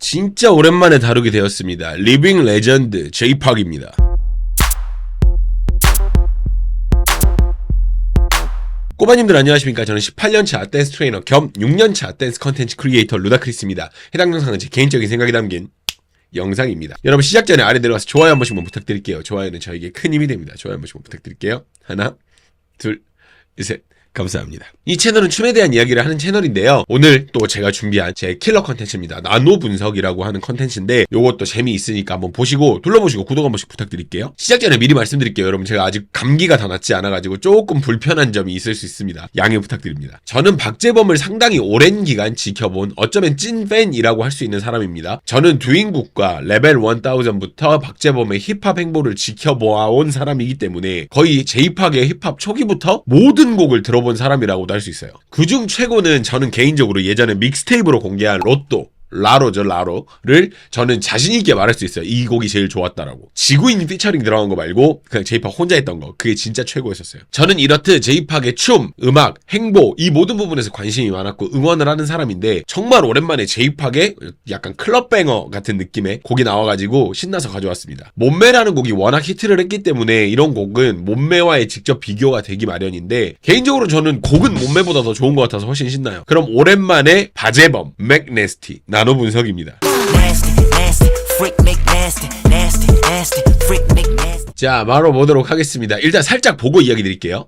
진짜 오랜만에 다루게 되었습니다. 리빙 레전드 J-POP입니다. 꼬바님들 안녕하십니까. 저는 18년차 댄스 트레이너 겸 6년차 댄스 컨텐츠 크리에이터 루다크리스입니다. 해당 영상은 제 개인적인 생각이 담긴 영상입니다. 여러분 시작 전에 아래 내려가서 좋아요 한 번씩만 부탁드릴게요. 좋아요는 저에게 큰 힘이 됩니다. 좋아요 한 번씩만 부탁드릴게요. 하나, 둘, 셋. 감사합니다. 이 채널은 춤에 대한 이야기를 하는 채널인데요. 오늘 또 제가 준비한 제 킬러 컨텐츠입니다. 나노 분석이라고 하는 컨텐츠인데 요것도 재미있으니까 한번 보시고 둘러보시고 구독 한 번씩 부탁드릴게요. 시작 전에 미리 말씀드릴게요. 여러분 제가 아직 감기가 다 낫지 않아가지고 조금 불편한 점이 있을 수 있습니다. 양해 부탁드립니다. 저는 박재범을 상당히 오랜 기간 지켜본 어쩌면 찐팬이라고 할 수 있는 사람입니다. 저는 두인국과 레벨 1000부터 박재범의 힙합 행보를 지켜보아온 사람이기 때문에 거의 J-POP의 힙합 초기부터 모든 곡을 들어본 사람이라고도 할 수 있어요. 그중 최고는 저는 개인적으로 예전에 믹스테이프로 공개한 라로죠, 라로를 저는 자신있게 말할 수 있어요. 이 곡이 제일 좋았다라고. 지구인 피처링 들어간 거 말고 그냥 J-POP 혼자 했던 거, 그게 진짜 최고였었어요. 저는 이렇듯 J-POP의 춤, 음악, 행보 이 모든 부분에서 관심이 많았고 응원을 하는 사람인데 정말 오랜만에 J-POP의 약간 클럽뱅어 같은 느낌의 곡이 나와가지고 신나서 가져왔습니다. 몸매라는 곡이 워낙 히트를 했기 때문에 이런 곡은 몸매와의 직접 비교가 되기 마련인데 개인적으로 저는 곡은 몸매보다 더 좋은 것 같아서 훨씬 신나요. 그럼 오랜만에 박재범, 맥네스티 나노 분석입니다. 자, 바로 보도록 하겠습니다. 일단 살짝 보고 이야기 드릴게요.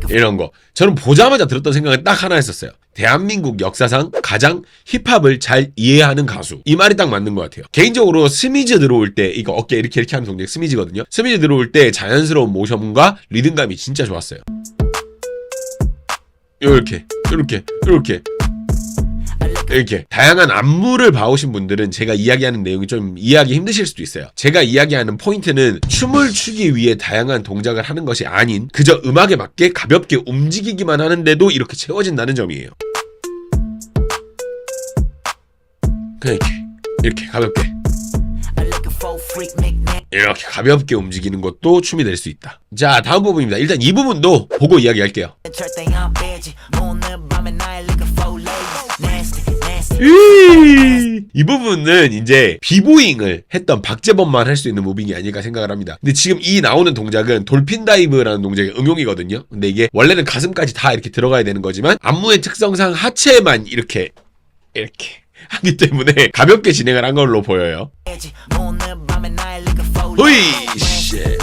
이런 거 저는 보자마자 들었던 생각은 딱 하나 했었어요. 대한민국 역사상 가장 힙합을 잘 이해하는 가수. 이 말이 딱 맞는 것 같아요. 개인적으로 스미즈 들어올 때 이거 어깨 이렇게 하는 동작이 스미즈거든요. 스미즈 들어올 때 자연스러운 모션과 리듬감이 진짜 좋았어요. 이렇게 다양한 안무를 봐오신 분들은 제가 이야기하는 내용이 좀 이해하기 힘드실 수도 있어요. 제가 이야기하는 포인트는 춤을 추기 위해 다양한 동작을 하는 것이 아닌 그저 음악에 맞게 가볍게 움직이기만 하는데도 이렇게 채워진다는 점이에요. 그냥 이렇게 가볍게 이렇게 가볍게 움직이는 것도 춤이 될 수 있다. 자, 다음 부분입니다. 일단 이 부분도 보고 이야기할게요. 이 부분은 이제 비보잉을 했던 박재범만 할 수 있는 무빙이 아닐까 생각을 합니다. 근데 지금 이 나오는 동작은 돌핀 다이브라는 동작의 응용이거든요. 근데 이게 원래는 가슴까지 다 이렇게 들어가야 되는 거지만 안무의 특성상 하체만 이렇게 하기 때문에 가볍게 진행을 한 걸로 보여요. 호이 쉣.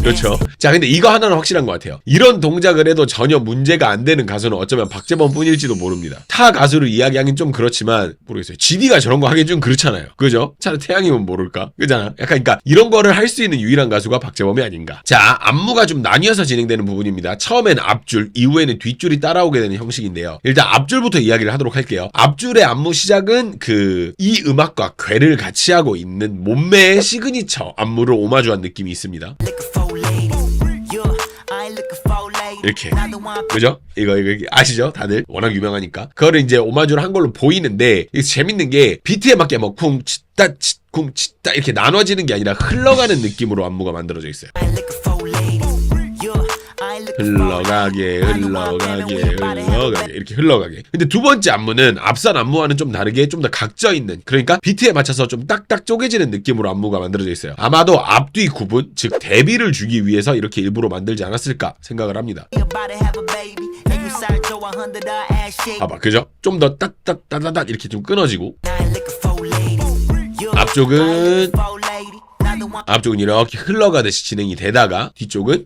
그렇죠. 자, 근데 이거 하나는 확실한 것 같아요. 이런 동작을 해도 전혀 문제가 안 되는 가수는 어쩌면 박재범 뿐일지도 모릅니다. 타 가수를 이야기하긴 좀 그렇지만 모르겠어요. GD가 저런 거 하긴 좀 그렇잖아요. 그죠? 차라리 태양이면 모를까? 그잖아. 약간 그러니까 이런 거를 할 수 있는 유일한 가수가 박재범이 아닌가. 자, 안무가 좀 나뉘어서 진행되는 부분입니다. 처음엔 앞줄, 이후에는 뒷줄이 따라오게 되는 형식인데요. 일단 앞줄부터 이야기를 하도록 할게요. 앞줄의 안무 시작은 이 음악과 괴를 같이 하고 있는 몸매의 시그니처 안무를 오마주한 느낌이 있습니다. 이렇게 그죠? 이거 아시죠? 다들 워낙 유명하니까 그거를 이제 오마주를 한 걸로 보이는데 재밌는 게 비트에 맞게 뭐 쿵치따 쿵치따 이렇게 나눠지는 게 아니라 흘러가는 느낌으로 안무가 만들어져 있어요. 흘러가게 이렇게 흘러가게. 근데 두 번째 안무는 앞선 안무와는 좀 다르게 좀 더 각져 있는, 그러니까 비트에 맞춰서 좀 딱딱 쪼개지는 느낌으로 안무가 만들어져 있어요. 아마도 앞뒤 구분, 즉 대비를 주기 위해서 이렇게 일부러 만들지 않았을까 생각을 합니다. 봐봐, 그죠? 좀 더 딱딱따다닥 이렇게 좀 끊어지고, 앞쪽은 이렇게 흘러가듯이 진행이 되다가 뒤쪽은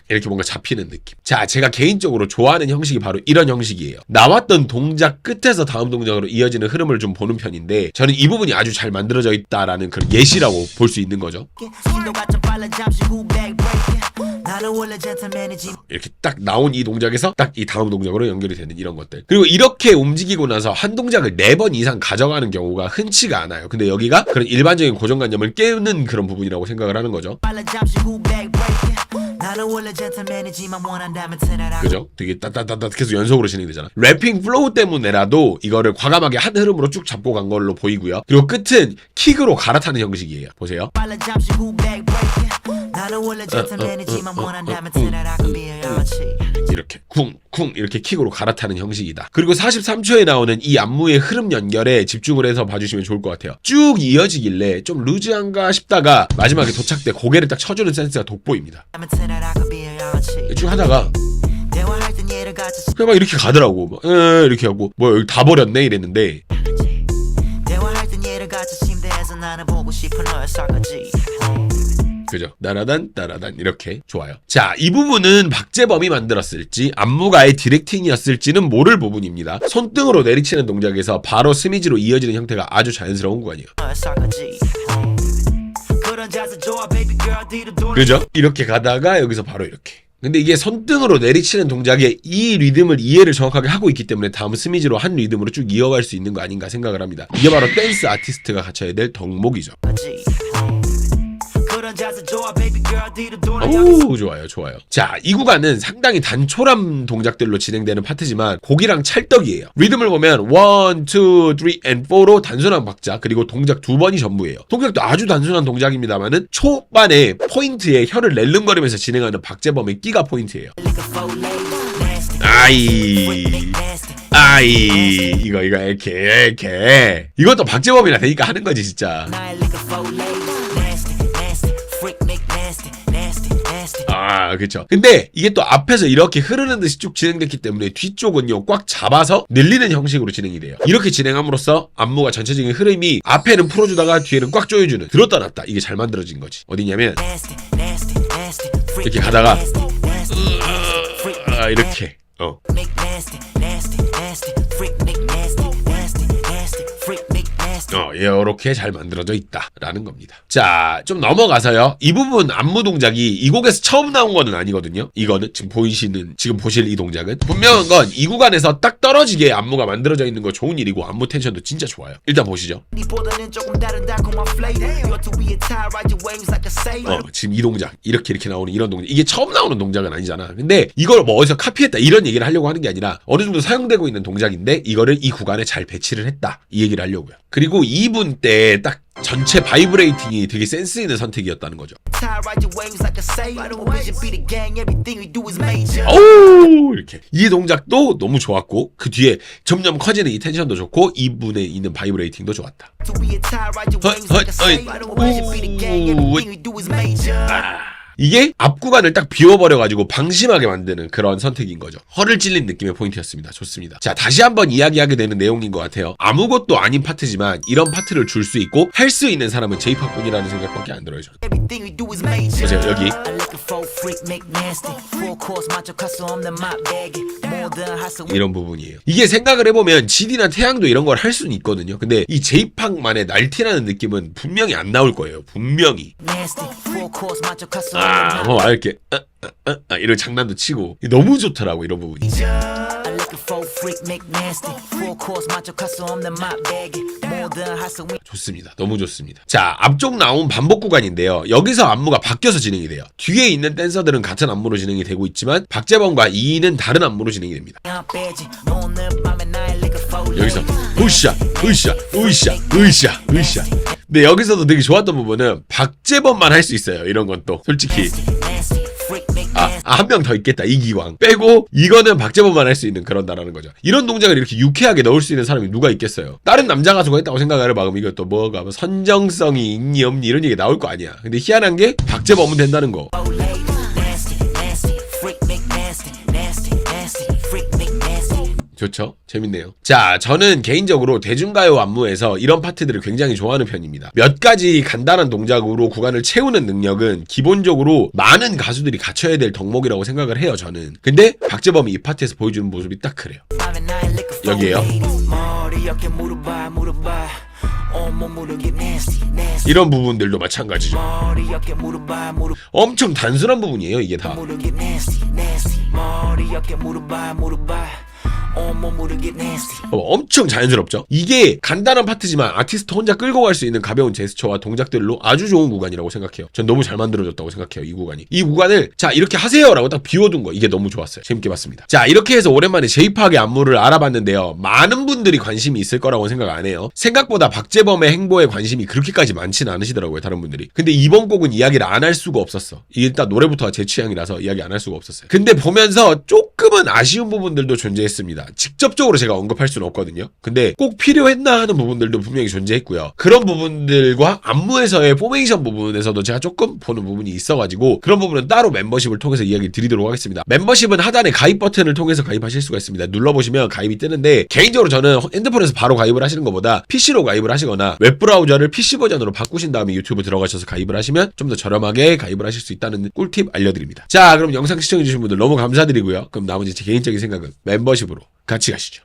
이렇게 뭔가 잡히는 느낌. 자, 제가 개인적으로 좋아하는 형식이 바로 이런 형식이에요. 나왔던 동작 끝에서 다음 동작으로 이어지는 흐름을 좀 보는 편인데 저는 이 부분이 아주 잘 만들어져 있다라는 그런 예시라고 볼 수 있는 거죠. 이렇게 딱 나온 이 동작에서 딱 이 다음 동작으로 연결이 되는 이런 것들. 그리고 이렇게 움직이고 나서 한 동작을 4번 이상 가져가는 경우가 흔치가 않아요. 근데 여기가 그런 일반적인 고정관념을 깨우는 그런 부분이라고 생각을 하는 거죠. 그죠? 되게 따따따따 계속 연속으로 진행되잖아. 래핑 플로우 때문에라도 이거를 과감하게 한 흐름으로 쭉 잡고 간 걸로 보이고요. 그리고 끝은 킥으로 갈아타는 형식이에요. 보세요. 이렇게 쿵쿵 이렇게 킥으로 갈아타는 형식이다. 그리고 43초에 나오는 이 안무의 흐름 연결에 집중을 해서 봐주시면 좋을 것 같아요. 쭉 이어지길래 좀 루즈한가 싶다가 마지막에 도착 때 고개를 딱 쳐주는 센스가 돋보입니다. 쭉 하다가 그냥 막 이렇게 가더라고. 막 이렇게 하고 뭐 여기 다 버렸네 이랬는데 그죠? 따라단 따라단 이렇게 좋아요. 자, 이 부분은 박재범이 만들었을지 안무가의 디렉팅이었을지는 모를 부분입니다. 손등으로 내리치는 동작에서 바로 스미지로 이어지는 형태가 아주 자연스러운 구간이에요. 그죠? 이렇게 가다가 여기서 바로 이렇게. 근데 이게 손등으로 내리치는 동작에 이 리듬을 이해를 정확하게 하고 있기 때문에 다음 스미지로 한 리듬으로 쭉 이어갈 수 있는 거 아닌가 생각을 합니다. 이게 바로 댄스 아티스트가 갖춰야 될 덕목이죠. 오, 좋아요, 좋아요. 자, 이 구간은 상당히 단촐한 동작들로 진행되는 파트지만 곡이랑 찰떡이에요. 리듬을 보면 1, 2, 3, and 4로 단순한 박자 그리고 동작 2번이 전부예요. 동작도 아주 단순한 동작입니다만은 초반에 포인트에 혀를 낼름거리면서 진행하는 박재범의 끼가 포인트예요. 이거 이렇게 이것도 박재범이라 되니까 하는 거지 진짜. 그쵸. 근데 이게 또 앞에서 이렇게 흐르는 듯이 쭉 진행됐기 때문에 뒤쪽은요 꽉 잡아서 늘리는 형식으로 진행이 돼요. 이렇게 진행함으로써 안무가 전체적인 흐름이 앞에는 풀어주다가 뒤에는 꽉 조여주는 들었다 놨다 이게 잘 만들어진 거지. 어디냐면 이렇게 가다가 이렇게 이렇게 잘 만들어져 있다라는 겁니다. 자, 좀 넘어가서요. 이 부분 안무 동작이 이 곡에서 처음 나온 거는 아니거든요. 이거는 지금 보실 이 동작은 분명한 건 이 구간에서 딱 떨어지게 안무가 만들어져 있는 거 좋은 일이고 안무 텐션도 진짜 좋아요. 일단 보시죠. 지금 이 동작 이렇게 나오는 이런 동작 이게 처음 나오는 동작은 아니잖아. 근데 이걸 뭐 어디서 카피했다 이런 얘기를 하려고 하는 게 아니라 어느 정도 사용되고 있는 동작인데 이거를 이 구간에 잘 배치를 했다 이 얘기를 하려고요. 그리고 2분 때 딱 전체 바이브레이팅이 되게 센스 있는 선택이었다는 거죠. 오, 이렇게 이 동작도 너무 좋았고 그 뒤에 점점 커지는 이 텐션도 좋고 2분에 있는 바이브레이팅도 좋았다. 이게 앞 구간을 딱 비워버려가지고 방심하게 만드는 그런 선택인 거죠. 허를 찔린 느낌의 포인트였습니다. 좋습니다. 자, 다시 한번 이야기하게 되는 내용인 것 같아요. 아무것도 아닌 파트지만 이런 파트를 줄 수 있고 할 수 있는 사람은 J-POP뿐이라는 생각밖에 안 들어요. 보세요, 여기 이런 부분이에요. 이게 생각을 해보면 GD나 태양도 이런 걸 할 수는 있거든요. 근데 이 J-POP만의 날티라는 느낌은 분명히 안 나올 거예요. 분명히. 이렇게 이런 장난도 치고 너무 좋더라고 이런 부분이. 좋습니다. 너무 좋습니다. 자, 앞쪽 나온 반복 구간인데요. 여기서 안무가 바뀌어서 진행이 돼요. 뒤에 있는 댄서들은 같은 안무로 진행이 되고 있지만 박재범과 이인은 다른 안무로 진행이 됩니다. 여기서 으쌰. 근데 여기서도 되게 좋았던 부분은 박재범만 할 수 있어요. 이런 건 또 솔직히 한 명 더 있겠다 이 기왕 빼고 이거는 박재범만 할 수 있는 그런다라는 거죠. 이런 동작을 이렇게 유쾌하게 넣을 수 있는 사람이 누가 있겠어요. 다른 남자 가수가 했다고 생각을 해봐. 그럼 이것도 뭐가 뭐 선정성이 있니 없니 이런 얘기 나올 거 아니야. 근데 희한한 게 박재범은 된다는 거. 좋죠? 재밌네요. 자, 저는 개인적으로 대중가요 안무에서 이런 파트들을 굉장히 좋아하는 편입니다. 몇 가지 간단한 동작으로 구간을 채우는 능력은 기본적으로 많은 가수들이 갖춰야 될 덕목이라고 생각을 해요, 저는. 근데 박재범이 이 파트에서 보여주는 모습이 딱 그래요. 여기에요. 이런 부분들도 마찬가지죠. 엄청 단순한 부분이에요, 이게 다. 엄청 자연스럽죠? 이게 간단한 파트지만 아티스트 혼자 끌고 갈 수 있는 가벼운 제스처와 동작들로 아주 좋은 구간이라고 생각해요. 전 너무 잘 만들어졌다고 생각해요. 이 구간이. 이 구간을 자 이렇게 하세요 라고 딱 비워둔 거 이게 너무 좋았어요. 재밌게 봤습니다. 자 이렇게 해서 오랜만에 제이팝의 안무를 알아봤는데요. 많은 분들이 관심이 있을 거라고 생각 안 해요. 생각보다 박재범의 행보에 관심이 그렇게까지 많지는 않으시더라고요. 다른 분들이. 근데 이번 곡은 이야기를 안 할 수가 없었어. 일단 노래부터가 제 취향이라서 이야기 안 할 수가 없었어요. 근데 보면서 조금은 아쉬운 부분들도 존재했습니다. 직접적으로 제가 언급할 수는 없거든요. 근데 꼭 필요했나 하는 부분들도 분명히 존재했고요. 그런 부분들과 안무에서의 포메이션 부분에서도 제가 조금 보는 부분이 있어가지고 그런 부분은 따로 멤버십을 통해서 이야기 드리도록 하겠습니다. 멤버십은 하단에 가입 버튼을 통해서 가입하실 수가 있습니다. 눌러보시면 가입이 뜨는데 개인적으로 저는 핸드폰에서 바로 가입을 하시는 것보다 PC로 가입을 하시거나 웹브라우저를 PC 버전으로 바꾸신 다음에 유튜브 들어가셔서 가입을 하시면 좀 더 저렴하게 가입을 하실 수 있다는 꿀팁 알려드립니다. 자 그럼 영상 시청해주신 분들 너무 감사드리고요. 그럼 나머지 제 개인적인 생각은 멤버십으로 같이 가시죠.